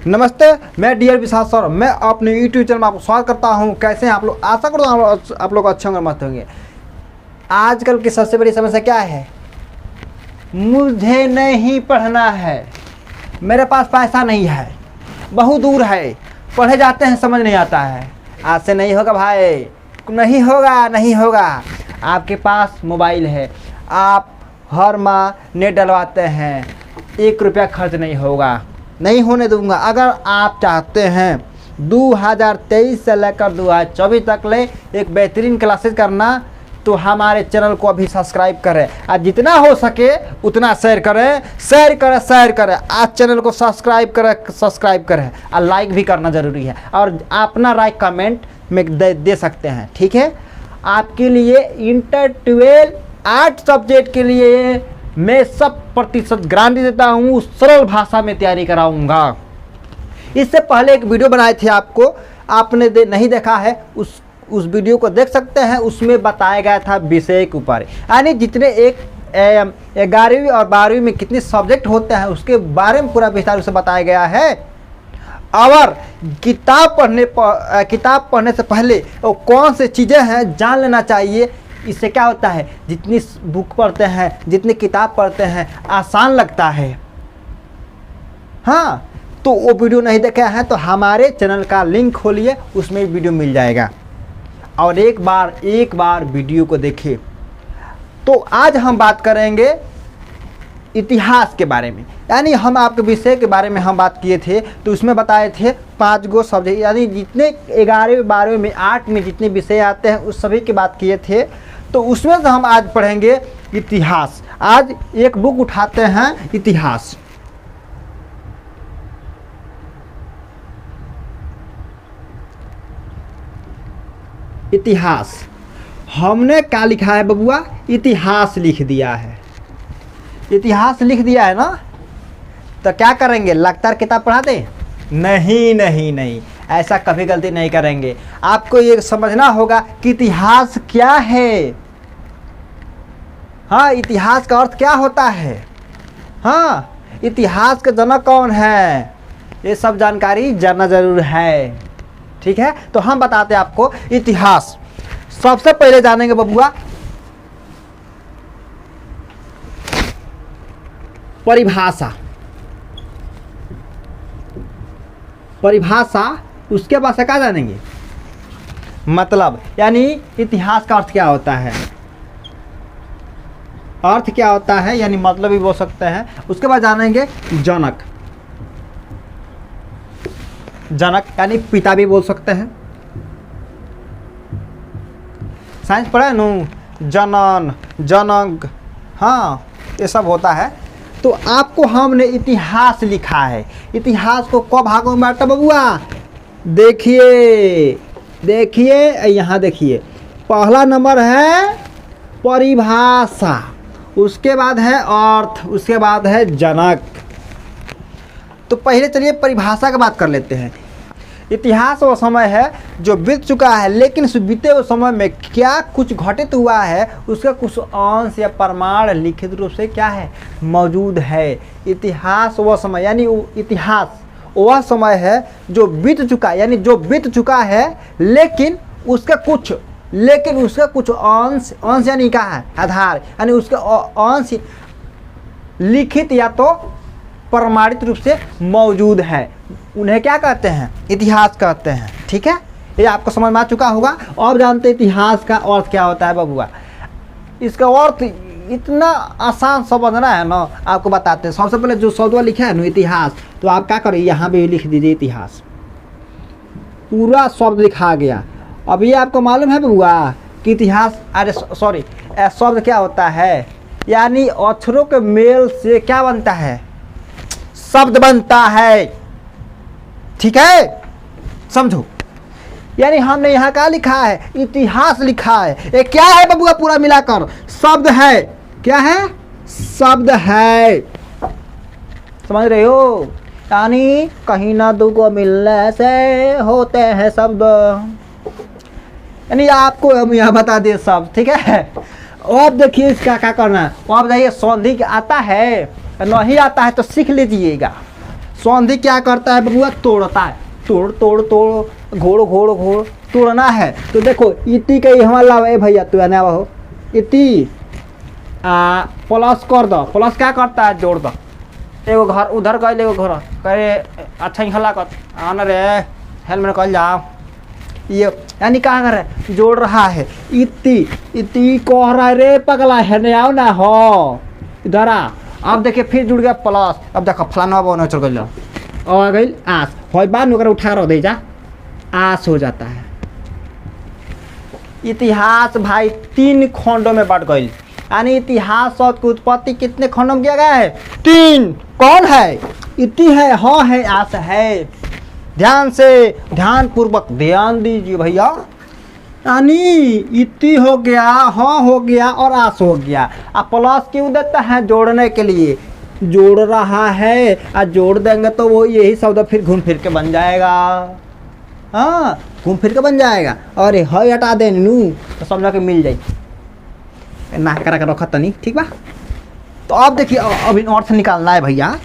नमस्ते, मैं डियर विशाल सर, मैं अपने यूट्यूब चैनल में आपको स्वागत करता हूं। कैसे हैं आप लोग? आशा करता हूं आप लोग अच्छे होंगे, मस्त होंगे। आजकल की सबसे बड़ी समस्या क्या है? मुझे नहीं पढ़ना है, मेरे पास पैसा नहीं है, बहुत दूर है, पढ़े जाते हैं समझ नहीं आता है। आज से नहीं होगा भाई, नहीं होगा, नहीं होगा। आपके पास मोबाइल है, आप हर माह नेट डलवाते हैं, 1 रुपया खर्च नहीं होगा, नहीं होने दूंगा। अगर आप चाहते हैं 2023 से लेकर 2024 तक ले एक बेहतरीन क्लासेस करना, तो हमारे चैनल को अभी सब्सक्राइब करें और जितना हो सके उतना शेयर करें, शेयर करें, शेयर करें। आज चैनल को सब्सक्राइब करें और लाइक भी करना ज़रूरी है, और अपना राय कमेंट में दे सकते हैं, ठीक है। आपके लिए इंटर 12 8 सब्जेक्ट के लिए मैं 100% गारंटी देता हूँ, सरल भाषा में तैयारी कराऊंगा। इससे पहले एक वीडियो बनाए थे, आपने नहीं देखा है, उस वीडियो को देख सकते हैं। उसमें बताया गया था विषय के ऊपर, यानी जितने 11वीं और 12वीं में कितने सब्जेक्ट होते हैं उसके बारे में पूरा विस्तार से बताया गया है। और किताब पढ़ने से पहले वो कौन से चीज़ें हैं जान लेना चाहिए। इससे क्या होता है, जितनी बुक पढ़ते हैं, जितनी किताब पढ़ते हैं, आसान लगता है। हाँ, तो वो वीडियो नहीं देखा है तो हमारे चैनल का लिंक खोलिए, उसमें वीडियो मिल जाएगा, और एक बार वीडियो को देखिए। तो आज हम बात करेंगे इतिहास के बारे में, यानी हम आपके विषय के बारे में हम बात किए थे, तो उसमें बताए थे 5 गो सब्जेक्ट, यानी जितने 11वीं 12वीं में 8 में जितने विषय आते हैं उस सभी की बात किए थे। तो उसमें से हम आज पढ़ेंगे इतिहास। आज एक बुक उठाते हैं, इतिहास। इतिहास हमने क्या लिखा है बबुआ? इतिहास लिख दिया है, इतिहास लिख दिया है ना। तो क्या करेंगे, लगातार किताब पढ़ा दें? नहीं, ऐसा कभी गलती नहीं करेंगे। आपको ये समझना होगा कि इतिहास क्या है। हाँ, इतिहास का अर्थ क्या होता है। हाँ, इतिहास का जनक कौन है, ये सब जानकारी जानना जरूर है, ठीक है। तो हम बताते हैं आपको इतिहास। सबसे पहले जानेंगे बबुआ परिभाषा। उसके बाद से क्या जानेंगे, मतलब, यानी इतिहास का अर्थ क्या होता है, यानी मतलब भी बोल सकते हैं। उसके बाद जानेंगे जनक यानी पिता भी बोल सकते हैं। साइंस पढ़ा है नु, जनन, जनक, हाँ, ये सब होता है। तो आपको हमने इतिहास लिखा है। इतिहास को कब भागों में बांटा बबुआ? देखिए यहाँ देखिए, पहला नंबर है परिभाषा, उसके बाद है अर्थ, उसके बाद है जनक। तो पहले चलिए परिभाषा की बात कर लेते हैं। इतिहास वो समय है जो बीत चुका है, लेकिन उस बीते हुए समय में क्या कुछ घटित हुआ है उसका कुछ अंश या प्रमाण लिखित रूप से क्या है, मौजूद है। इतिहास वह समय, यानी इतिहास वह समय है जो बीत चुका, यानी जो बीत चुका है, लेकिन उसका कुछ अंश यानी क्या है, आधार, यानी उसके अंश लिखित या तो प्रमाणित रूप से मौजूद है, उन्हें क्या कहते हैं, इतिहास कहते हैं, ठीक है। ये आपको समझ में आ चुका होगा। और जानते हैं इतिहास का अर्थ क्या होता है बबुआ? इसका अर्थ इतना आसान समझना है ना, आपको बताते हैं। सबसे पहले जो शब्द लिखा है ना इतिहास, तो आप क्या करें, यहाँ भी लिख दीजिए इतिहास, पूरा शब्द लिखा गया। अब ये आपको मालूम है बबुआ कि इतिहास, अरे सॉरी, शब्द क्या होता है, यानी अक्षरों के मेल से क्या बनता है, शब्द बनता है, ठीक है, समझो। यानी हमने यहाँ क्या लिखा है, इतिहास लिखा है। ये क्या है बबुआ? पूरा मिलाकर शब्द है। क्या है? शब्द है, समझ रहे हो? यानी कहीं ना दो को मिलने से होते हैं शब्द, यानी आपको हम यहाँ बता दिए सब, ठीक है। अब देखिए इसका क्या करना है। अब जाइए, संधि आता है नहीं आता है तो सीख लीजिएगा। सौंधी क्या करता है बबुआ? तोड़ता है। तोड़ तोड़ तोड़, घोड़ घोड़ घोड़, तोड़ना है। तो देखो इति के हमारा लाभ है भैया, तू आने हो इति प्लस कर दो। प्लस क्या करता है? जोड़ दो। एगो घर उधर गए, एगो घर करे अच्छा ही हला कर आना रे हेलमेट कल जाओ। ये यानी क्या कर रहा है? जोड़ रहा है। इति इति कह रहा है रे पगला है नहीं आओ ना हो इधर आ। अब देखिए फिर जुड़ गया प्लस। अब देखो फलाना बोना चल गई और आ गई आस हो बाद में उठा रख दे जा, आस हो जाता है। इतिहास भाई 3 खंडों में बढ़ गई। यानी इतिहास शब्द की उत्पत्ति कितने खंडों में किया गया है? 3। कौन है? इति है, ह है, आस है। ध्यान से ध्यान पूर्वक ध्यान दीजिए भैया। यानी इति हो गया, ह हो गया और आस हो गया। अब प्लस क्यों देता है? जोड़ने के लिए। जोड़ रहा है और जोड़ देंगे तो वो यही शब्द फिर घूम फिर के बन जाएगा। हाँ घूम फिर के बन जाएगा। और है हटा दे नू तो समझा के मिल जाए ना करा कर रखा तनी ठीक बा। तो अब देखिए अब इन अर्थ निकालना है भैया।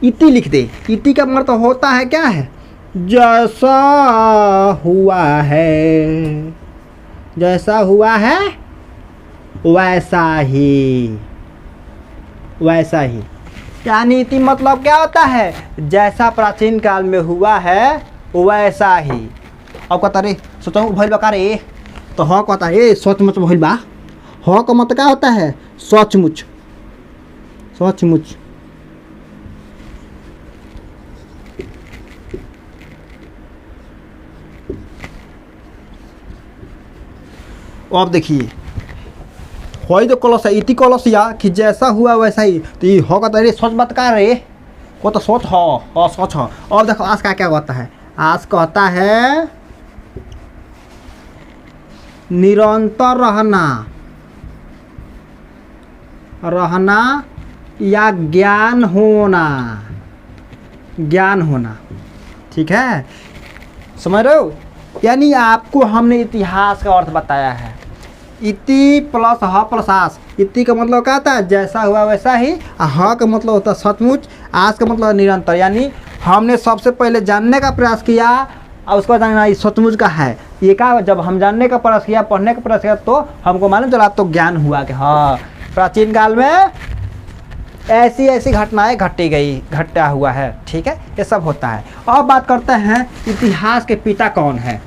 इति लिख दे। इति का मतलब होता है क्या है? जैसा हुआ है, जैसा हुआ है वैसा ही, वैसा ही। यानी इति मतलब क्या होता है? जैसा प्राचीन काल में हुआ है वैसा ही। अब कहता रे सोचो भइल बा का रे? तो हाँ कहता है सचमुच भइल बा। हाँ का मतलब क्या होता है? सचमुच, सचमुच। अब देखिए हो तो कलश है इति कलश या कि जैसा हुआ वैसा ही। तो ये हो कहता रे सच बात का रे? वो तो सोच हो और सोच हो। और देखो आज का क्या होता है? आज कहता है निरंतर रहना, रहना या ज्ञान होना, ज्ञान होना। ठीक है समझ रहे हो? यानी आपको हमने इतिहास का अर्थ बताया है। इति प्लस ह प्लस आस। इति का मतलब क्या था? जैसा हुआ वैसा ही। ह का मतलब होता है सचमुच। आस का मतलब निरंतर। यानी हमने सबसे पहले जानने का प्रयास किया और उसको जानना ये सचमुच का है। ये क्या? जब हम जानने का प्रयास किया, पढ़ने का प्रयास किया तो हमको मालूम चला, तो ज्ञान हुआ कि हाँ प्राचीन काल में ऐसी ऐसी घटनाएं घटा हुआ है। ठीक है ये सब होता है। अब बात करते हैं इतिहास के पिता कौन है?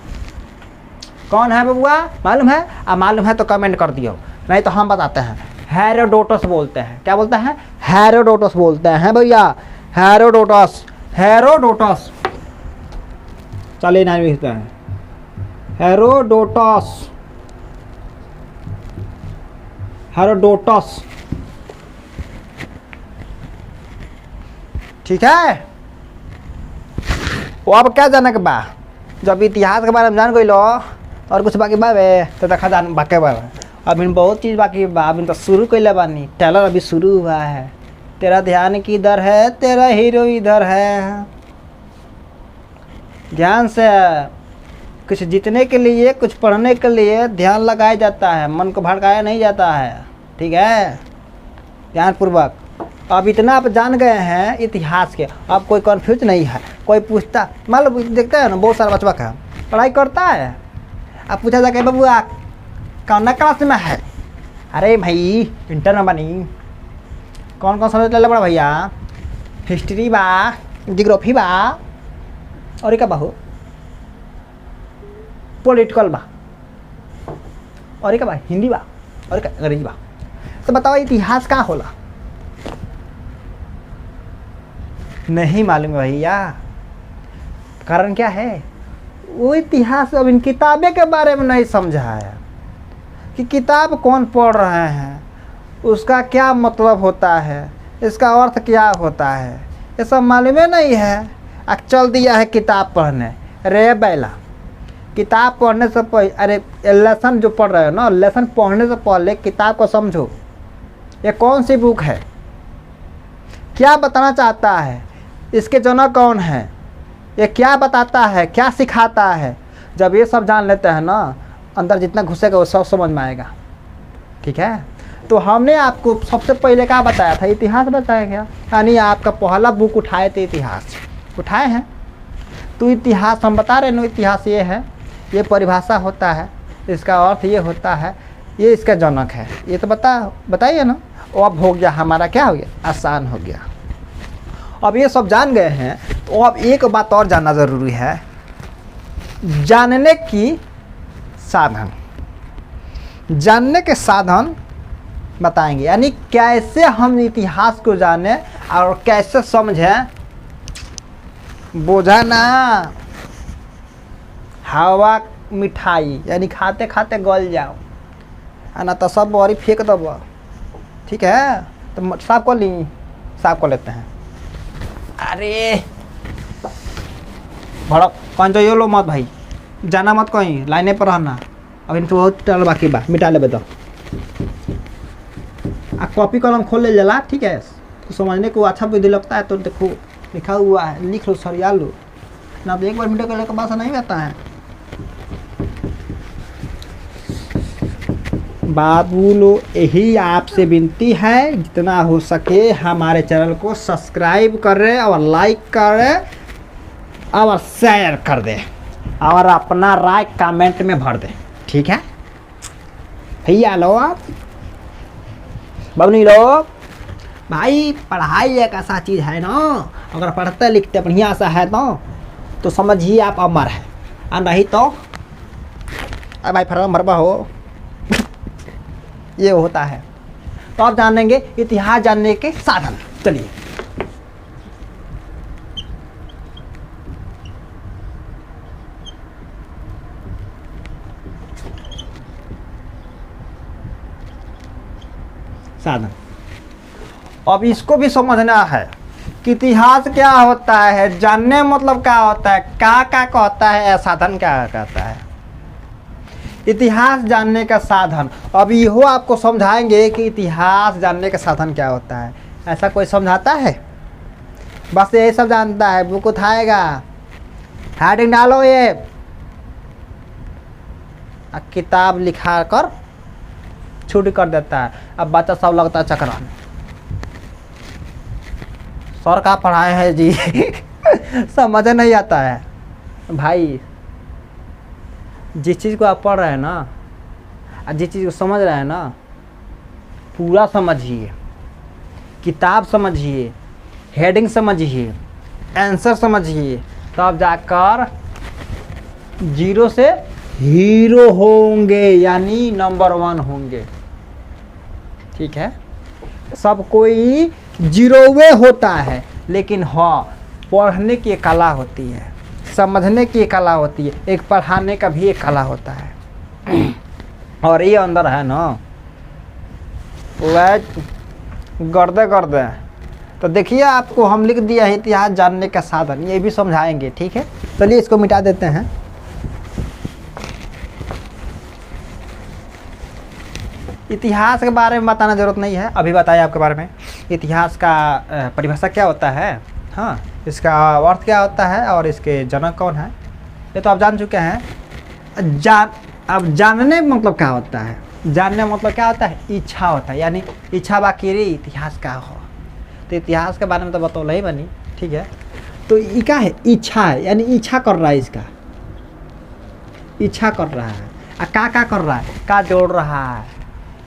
कौन है बबुआ? मालूम है? अब मालूम है तो कमेंट कर दियो, नहीं तो हम बताते हैं। हेरोडोटस बोलते हैं। क्या बोलते हैं? हेरोडोटस बोलते हैं भैया। Herodotus, Herodotus. चलिए नाम लिखते हैं हेरोडोटस, हेरोडोटस। ठीक है। वो अब क्या जाने के बा? जब इतिहास के बारे में जान गई लो और कुछ बाकी बाबे तो देखा जान बाकी बा। अब इन बहुत चीज़ बाकी बा। अब इन तो शुरू कैले बानी, ट्रेलर अभी शुरू हुआ है। तेरा ध्यान किधर है? तेरा हीरो इधर है। ध्यान से कुछ जीतने के लिए, कुछ पढ़ने के लिए ध्यान लगाया जाता है, मन को भड़काया नहीं जाता है। ठीक है ध्यानपूर्वक। अब इतना आप जान गए हैं इतिहास के, अब कोई कन्फ्यूज नहीं है। कोई पूछता, मान लो देखते हैं ना बहुत सारा बच्चा का पढ़ाई करता है, अब पूछा जाके बबुआ कौन क्लास में है? अरे भाई इंटर में बनी। कौन कौन सब्जेक्ट ले बड़ा भैया? हिस्ट्री बा, जियोग्राफी बा, और क्या बाहू पॉलिटिकल बा, और क्या बा हिंदी बा, और क्या अंग्रेजी बा। तो बताओ इतिहास का होला? नहीं मालूम भैया। कारण क्या है? वो इतिहास अब इन किताबें के बारे में नहीं समझा है कि किताब कौन पढ़ रहे हैं, उसका क्या मतलब होता है, इसका अर्थ क्या होता है, ये सब मालूम नहीं है। अब चल दिया है किताब पढ़ने। रे बैला किताब पढ़ने से पहले, अरे लेसन जो पढ़ रहे हो ना, लेसन पढ़ने से पहले किताब को समझो। ये कौन सी बुक है, क्या बताना चाहता है, इसके जनक कौन है, ये क्या बताता है, क्या सिखाता है। जब ये सब जान लेते हैं ना, अंदर जितना घुसेगा वो सब समझ में आएगा। ठीक है। तो हमने आपको सबसे पहले क्या बताया था? इतिहास बताया गया। यानी आपका पहला बुक उठाए थे इतिहास। उठाए हैं। तो इतिहास हम बता रहे हैं, इतिहास ये है, ये परिभाषा होता है, इसका अर्थ ये होता है, ये इसका जनक है। ये तो बताइए ना। और अब हो गया हमारा, क्या हो गया, आसान हो गया। अब ये सब जान गए हैं, तो अब एक बात और जानना ज़रूरी है, जानने की साधन, जानने के साधन बताएंगे। यानी कैसे हम इतिहास को जाने और कैसे समझें। बोझा ना हवा मिठाई, यानी खाते खाते गल जाओ, ना तो सब बड़ी फेंक दब। ठीक है, तो साफ कर ली, साफ कर लेते हैं। अरे भड़क कौन जाइए लो मत भाई, जाना मत कहीं, लाइने पर रहना। अब इनको बहुत टल बाकी बा, मिटा ले तो। कॉपी कलम खोल ले जला, ठीक है, तो समझने को अच्छा विधि लगता है। तो देखो लिखा हुआ है, लिख लो, सरिया लो ना, तो एक बार मिटा करने के बाद नहीं आता है। बाबू लो, यही आपसे विनती है, जितना हो सके हमारे चैनल को सब्सक्राइब करें और लाइक करें और शेयर कर दें और अपना राय कमेंट में भर दें। ठीक है भैया लो, आप बबनी लोग, भाई पढ़ाई एक ऐसा चीज़ है ना, अगर पढ़ते लिखते बढ़िया सा है तो समझिए आप अमर है, और नहीं तो भाई फरम भरबा हो ये होता है। तो आप जानेंगे इतिहास जानने के साधन। चलिए साधन, अब इसको भी समझना है कि इतिहास क्या होता है, जानने मतलब क्या होता है, क्या कहता है, साधन क्या कहता है। इतिहास जानने का साधन, अब यहो आपको समझाएंगे कि इतिहास जानने का साधन क्या होता है। ऐसा कोई समझाता है? बस यही सब जानता है, बुक उठाएगा, हेडिंग डालो ये, किताब लिखा कर छूट कर देता है। अब बच्चा सब लगता है चकराने, सर का पढ़ाए है जी समझ नहीं आता है। भाई जिस चीज़ को आप पढ़ रहे हैं ना, और जिस चीज़ को समझ रहे हैं ना, पूरा समझिए, किताब समझिए, हेडिंग समझिए, आंसर समझिए, तब जाकर जीरो से हीरो होंगे, यानी नंबर 1 होंगे। ठीक है, सब कोई जीरोवे होता है, लेकिन हाँ पढ़ने की कला होती है, समझने की कला होती है, एक पढ़ाने का भी एक कला होता है। और ये अंदर है ना वह गर्दे। तो देखिए आपको हम लिख दिया है इतिहास जानने का साधन, ये भी समझाएंगे। ठीक है, चलिए इसको मिटा देते हैं। इतिहास के बारे में बताना ज़रूरत नहीं है, अभी बताया आपके बारे में। इतिहास का परिभाषा क्या होता है, हाँ, इसका अर्थ क्या होता है और इसके जनक कौन है, ये तो आप जान चुके हैं। अब जानने मतलब क्या होता है, जानने मतलब क्या होता है, इच्छा होता है, यानी इच्छा बाकी रे इतिहास का हो। तो इतिहास के बारे में तो बतौला ही बनी। ठीक है, तो ये क्या है, इच्छा है, यानी इच्छा कर रहा है, इसका इच्छा कर रहा है। क्या कर रहा है, क्या जोड़ रहा है,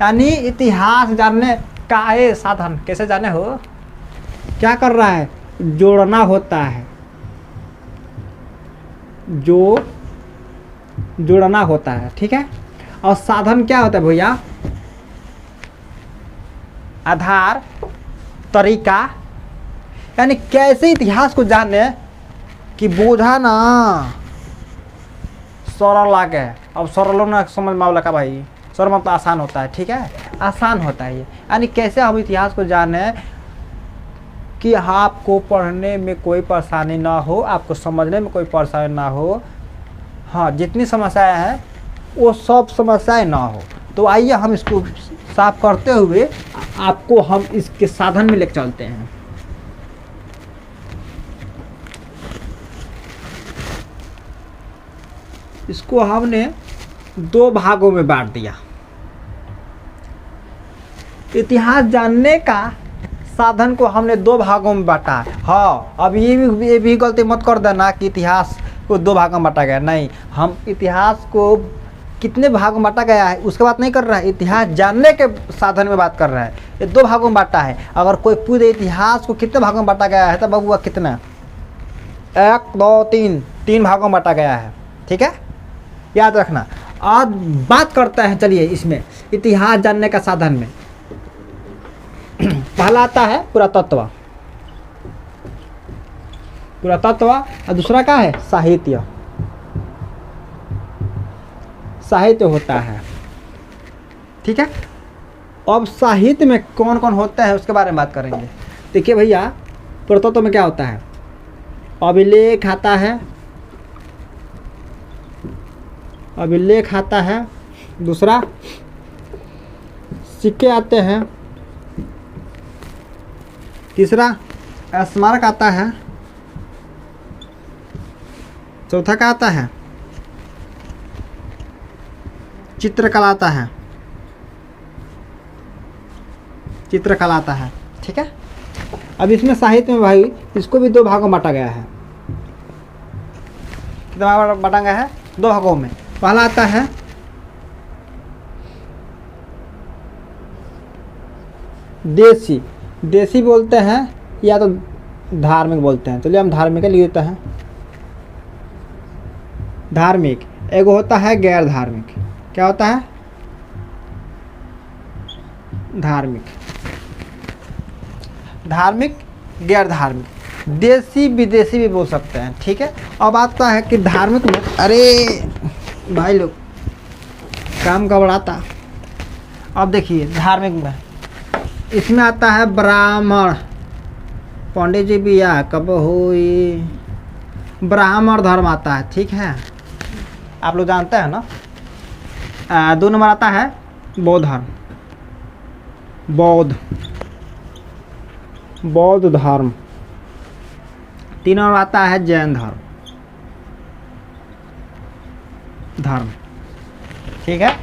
यानी इतिहास जानने का ये साधन। कैसे जाने हो, क्या कर रहा है, जोड़ना होता है, जोड़ना होता है। ठीक है, और साधन क्या होता है भैया, आधार, तरीका, यानी कैसे इतिहास को जाने कि बोझा ना सरल लागे। अब सरल ना समझ में आवला का भाई, सरल मतलब आसान होता है। ठीक है, आसान होता है ये, यानी कैसे हम इतिहास को जाने कि आपको पढ़ने में कोई परेशानी ना हो, आपको समझने में कोई परेशानी ना हो, हाँ जितनी समस्याएं हैं वो सब समस्याएं ना हो। तो आइए हम इसको साफ करते हुए आपको हम इसके साधन में लेकर चलते हैं। इसको हमने 2 भागों में बांट दिया। इतिहास जानने का साधन को हमने दो भागों में बांटा है। हाँ, अब ये भी गलती मत कर देना कि इतिहास को दो भागों में बांटा गया, नहीं, हम इतिहास को कितने भाग में बांटा गया है उसके बात नहीं कर रहा है, इतिहास जानने के साधन में बात कर रहा है। ये दो भागों में बांटा है। अगर कोई पूरे इतिहास को कितने भागों में बांटा गया है तो बबुआ कितना, 1 2 3, 3 भागों में बांटा गया है। ठीक है, याद रखना। आज बात करते हैं, चलिए इसमें इतिहास जानने का साधन में पहला आता है पुरातत्व, पुरातत्व, और दूसरा क्या है, साहित्य। साहित्य होता है, ठीक है। अब साहित्य में कौन कौन होता है उसके बारे में बात करेंगे। देखिए भैया, पुरातत्व में क्या होता है, अभिलेख आता है, अभिलेख आता है, दूसरा सिक्के आते हैं, तीसरा स्मारक आता है, चौथा क्या आता है, चित्रकला आता है, चित्रकला आता है। ठीक है, अब इसमें साहित्य में भाई इसको भी दो भागों में बांटा गया है। कितना भाग बांटा गया है, दो भागों में। पहला आता है देसी, देसी बोलते हैं या तो धार्मिक बोलते हैं। चलिए हम धार्मिक लिख देते हैं। धार्मिक एक होता है गैर धार्मिक। क्या होता है, धार्मिक, धार्मिक गैर धार्मिक, देसी विदेशी भी बोल सकते हैं। ठीक है, अब आता है कि धार्मिक में, अरे भाई लोग काम का बढ़ाता। अब देखिए धार्मिक में इसमें आता है ब्राह्मण, पंडित जी भी या कब हुई, ब्राह्मण धर्म आता है। ठीक है, आप लोग जानते हैं ना। 2 नंबर आता है बौद्ध धर्म, बौद्ध, बौद्ध धर्म। 3 नंबर आता है जैन धर्म, धर्म। ठीक है,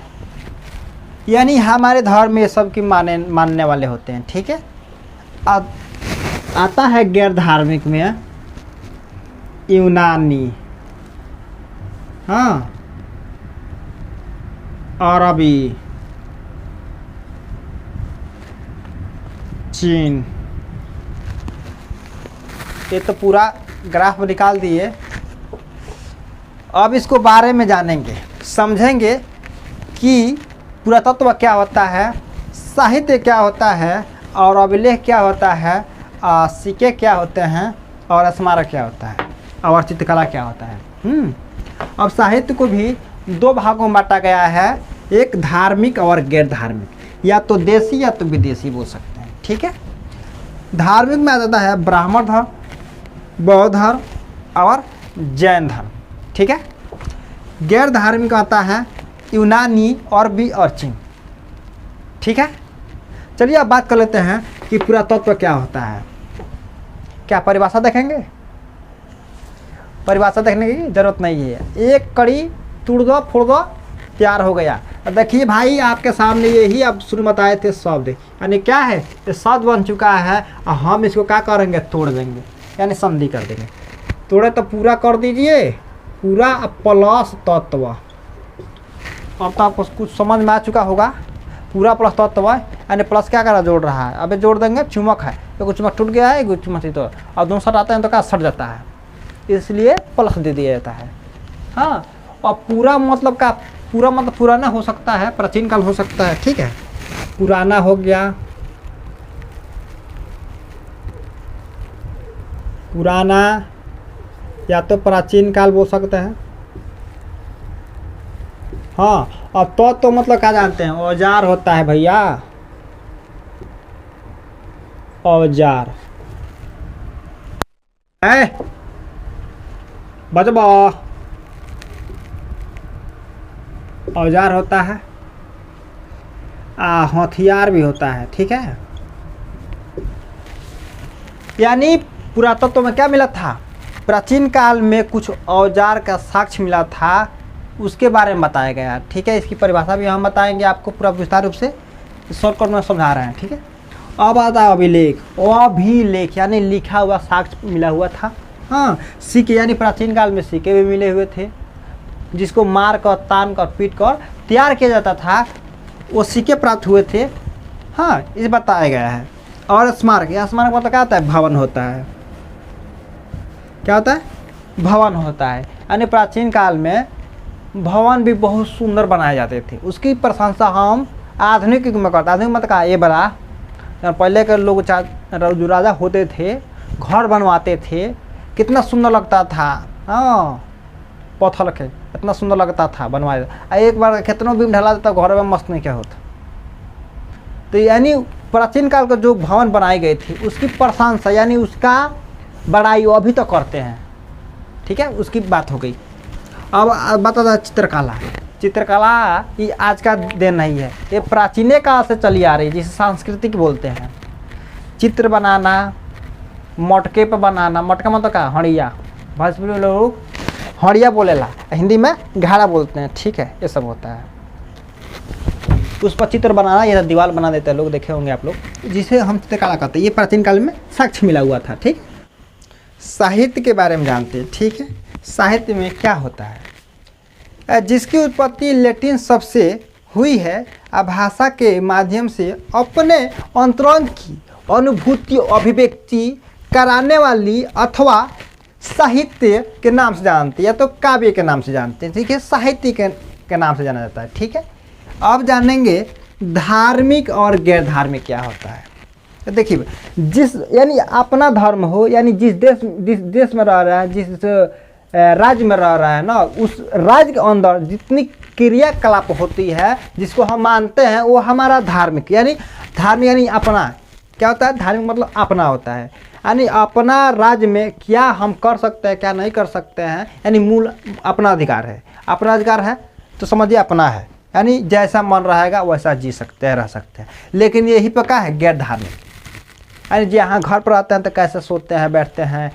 यानी हमारे धर्म में सब की मानने वाले होते हैं। ठीक है, अब आता है गैर धार्मिक में यूनानी, हाँ, अरबी, चीन। ये तो पूरा ग्राफ में निकाल दिए। अब इसको बारे में जानेंगे, समझेंगे कि पुरातत्व क्या होता है, साहित्य क्या होता है, और अभिलेख क्या होता है, सिक्के क्या होते हैं, और स्मारक क्या होता है, और चित्रकला क्या होता है। अब साहित्य को भी 2 भागों में बांटा गया है, एक धार्मिक और गैर धार्मिक, या तो देसी या तो विदेशी बोल सकते हैं। ठीक है, धार्मिक में आ जाता है ब्राह्मण धर्म, बौद्ध धर्म और जैन धर्म। ठीक है, गैर धार्मिक आता है यूनानी, अरबी और चीन। ठीक है, चलिए अब बात कर लेते हैं कि पुरातत्व क्या होता है। क्या परिभाषा देखेंगे, परिभाषा देखने की जरूरत नहीं है, एक कड़ी तोड़ दो फोड़ दो तैयार हो गया। देखिए भाई, आपके सामने यही अब शुरू में बताए थे शब्द, यानी क्या है, ये शब्द बन चुका है और हम इसको क्या करेंगे, तोड़ देंगे, यानी संधि कर देंगे। तोड़े तो पूरा कर दीजिए, पूरा प्लस तत्व। अब तो आपको कुछ समझ में आ चुका होगा, पूरा प्लस तत्व है, यानी प्लस क्या कर रहा, जोड़ रहा है। अबे जोड़ देंगे, चुमक है, तो चुमक टूट गया है, एक चुमक तो, और दोनों सट आते हैं तो क्या सट जाता है, इसलिए प्लस दे दिया जाता है। हाँ, और पूरा मतलब का, पूरा मतलब पुराना हो सकता है, प्राचीन काल हो सकता है। ठीक है, पुराना हो गया, पुराना या तो प्राचीन काल बोल सकते हैं। हाँ, अब तो मतलब क्या जानते हैं, औजार होता है भैया, औजार है, बजबा औजार होता है, हथियार भी होता है। ठीक है, यानी पुरातत्व में क्या मिला था, प्राचीन काल में कुछ औजार का साक्ष्य मिला था, उसके बारे में बताया गया। ठीक है, इसकी परिभाषा भी हम बताएंगे आपको पूरा विस्तार रूप से, शॉर्टकट में समझा रहे हैं। ठीक है, अब आता है अभिलेख। अभिलेख यानी लिखा हुआ साक्ष्य मिला हुआ था। हाँ, सिक्के यानी प्राचीन काल में सिक्के भी मिले हुए थे, जिसको मार कर, तान कर, पीट कर तैयार किया जाता था, वो सिक्के प्राप्त हुए थे। हाँ, इसे बताया गया है। और स्मारक, यह स्मारक मतलब क्या होता है? भवन होता है। क्या होता है? भवन होता है। यानी प्राचीन काल में भवन भी बहुत सुंदर बनाए जाते थे, उसकी प्रशंसा हम आधुनिक युग में करते। आधुनिक मतलब क्या? ये बड़ा पहले के लोग जो राजा होते थे, घर बनवाते थे, कितना सुंदर लगता था। हाँ, पत्थर के इतना सुंदर लगता था बनवाए। एक बार कितनों भी ढला देता, घर में मस्त नहीं क्या होता। तो यानी प्राचीन काल का जो भवन बनाए गए थे, उसकी प्रशंसा यानी उसका बड़ाई अभी तो करते हैं। ठीक है, उसकी बात हो गई। अब बता था चित्रकला। चित्रकला ये आज का दिन नहीं है, ये प्राचीन काल से चली आ रही है, जिसे सांस्कृतिक बोलते हैं। चित्र बनाना, मटके पे बनाना। मटका मतलब क्या? हड़िया। भोजपुरी लोग हड़िया बोलेला, हिंदी में घाड़ा बोलते हैं। ठीक है, ये सब होता है। उस पर चित्र बनाना, ये दीवार बना देते हैं लोग, देखे होंगे आप लोग, जिसे हम चित्रकला कहते हैं। ये प्राचीन काल में साक्ष्य मिला हुआ था। ठीक, साहित्य के बारे में जानते हैं। ठीक है, साहित्य में क्या होता है? जिसकी उत्पत्ति लैटिन शब्द से हुई है, भाषा के माध्यम से अपने अंतरंग की अनुभूति अभिव्यक्ति कराने वाली अथवा साहित्य के नाम से जानते हैं, या तो काव्य के नाम से जानते हैं। ठीक है, साहित्य के नाम से जाना जाता है। ठीक है, अब जानेंगे धार्मिक और गैर धार्मिक क्या होता है। तो देखिए, जिस यानी अपना धर्म हो, यानी जिस देश में रह रहा है, जिस राज्य में रह रहा है ना, उस राज्य के अंदर जितनी क्रियाकलाप होती है जिसको हम मानते हैं, वो हमारा धार्मिक यानी अपना। क्या होता है? धार्मिक मतलब अपना होता है, यानी अपना राज्य में क्या हम कर सकते हैं, क्या नहीं कर सकते हैं, यानी मूल अपना अधिकार है। अपना अधिकार है तो समझिए अपना है, यानी जैसा मन रहेगा वैसा जी सकते हैं, रह सकते हैं। लेकिन यही पक्का है गैर धार्मिक, यानी जहाँ घर पर आते हैं तो कैसे सोते हैं, बैठते हैं,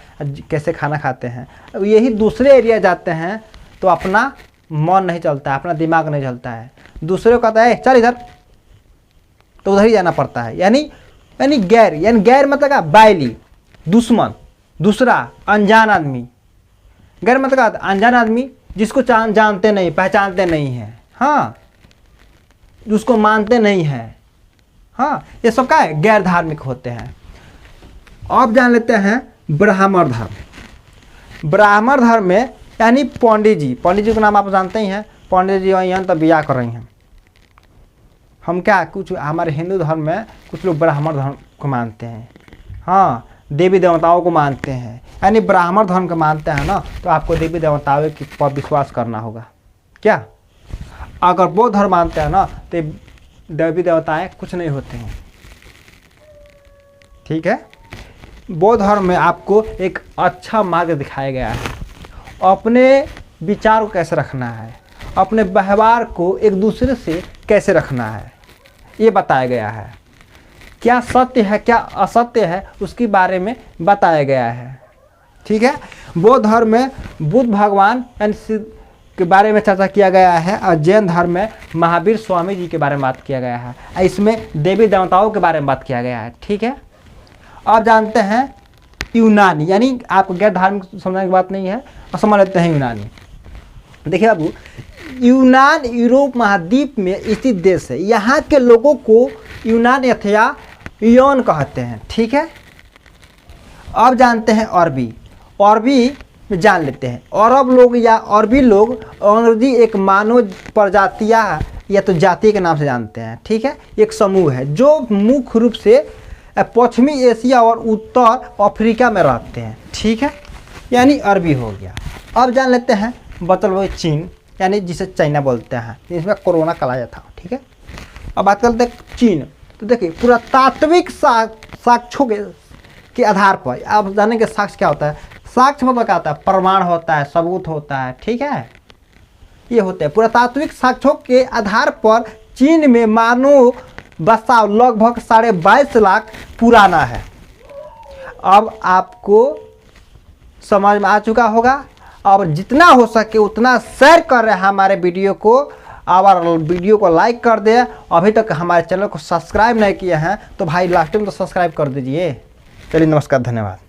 कैसे खाना खाते हैं। यही दूसरे एरिया जाते हैं तो अपना मन नहीं चलता है, अपना दिमाग नहीं चलता है। दूसरे को कहता है चल इधर, तो उधर ही जाना पड़ता है। यानी गैर मतलब क्या? बैली, दुश्मन, दूसरा, अनजान आदमी। गैर मतलब क्या? अनजान आदमी, जिसको जानते नहीं, पहचानते नहीं हैं। हाँ, उसको मानते नहीं हैं। हाँ, ये सब क्या है? गैर धार्मिक होते हैं। अब जान लेते हैं ब्राह्मण धर्म। ब्राह्मण धर्म में यानी पंडित जी को नाम आप जानते ही हैं। पंडित जी आई हैं तो बिया कर रही हैं। हम क्या, कुछ हमारे हिंदू धर्म में कुछ लोग ब्राह्मण धर्म को मानते हैं। हाँ, देवी देवताओं को मानते हैं। यानी ब्राह्मण धर्म को मानते हैं ना, तो आपको देवी देवताओं की पर विश्वास करना होगा। क्या? अगर बौद्ध धर्म मानते हैं ना, तो देवी देवताएं कुछ नहीं होते हैं। ठीक है, बौद्ध धर्म में आपको एक अच्छा मार्ग दिखाया गया है। अपने विचार को कैसे रखना है, अपने व्यवहार को एक दूसरे से कैसे रखना है, ये बताया गया है। क्या सत्य है, क्या असत्य है, उसके बारे में बताया गया है। ठीक है, बौद्ध धर्म में बुद्ध भगवान के बारे में चर्चा किया गया है, और जैन धर्म में महावीर स्वामी जी के बारे में बात किया गया है। इसमें देवी देवताओं के बारे में बात किया गया है। ठीक है, अब जानते हैं यूनानी, यानी आपको गैर धार्मिक समझने की बात नहीं है, और समझ लेते हैं यूनानी। देखिए बाबू, यूनान यूरोप महाद्वीप में स्थित देश है। यहाँ के लोगों को यूनान अथवा यौन कहते हैं। ठीक है, अब जानते हैं अरबी। अरबी में जान लेते हैं, अरब लोग या अरबी लोग अंग्रेजी एक मानव प्रजातियाँ या तो जाति के नाम से जानते हैं। ठीक है, एक समूह है जो मुख्य रूप से पश्चिमी एशिया और उत्तर अफ्रीका में रहते हैं। ठीक है, यानी अरबी हो गया। अब जान लेते हैं बचल हुए चीन, यानी जिसे चाइना बोलते हैं, जिसमें कोरोना कलाया था। ठीक है, अब बात करते हैं चीन। तो देखिए, पुरातात्विक साक्ष्यों के आधार पर आप जानेंगे साक्ष्य क्या होता है। साक्ष्य मतलब क्या होता है? प्रमाण होता है, सबूत होता है। ठीक है, ये होते हैं पुरातात्विक साक्ष्यों के आधार पर। चीन में मानव बसाव लगभग 22.5 लाख पुराना है। अब आपको समझ में आ चुका होगा। अब जितना हो सके उतना शेयर कर रहे हैं हमारे वीडियो को, और वीडियो को लाइक कर दे। अभी तक हमारे चैनल को सब्सक्राइब नहीं किए हैं तो भाई लास्ट में तो सब्सक्राइब कर दीजिए। चलिए नमस्कार, धन्यवाद।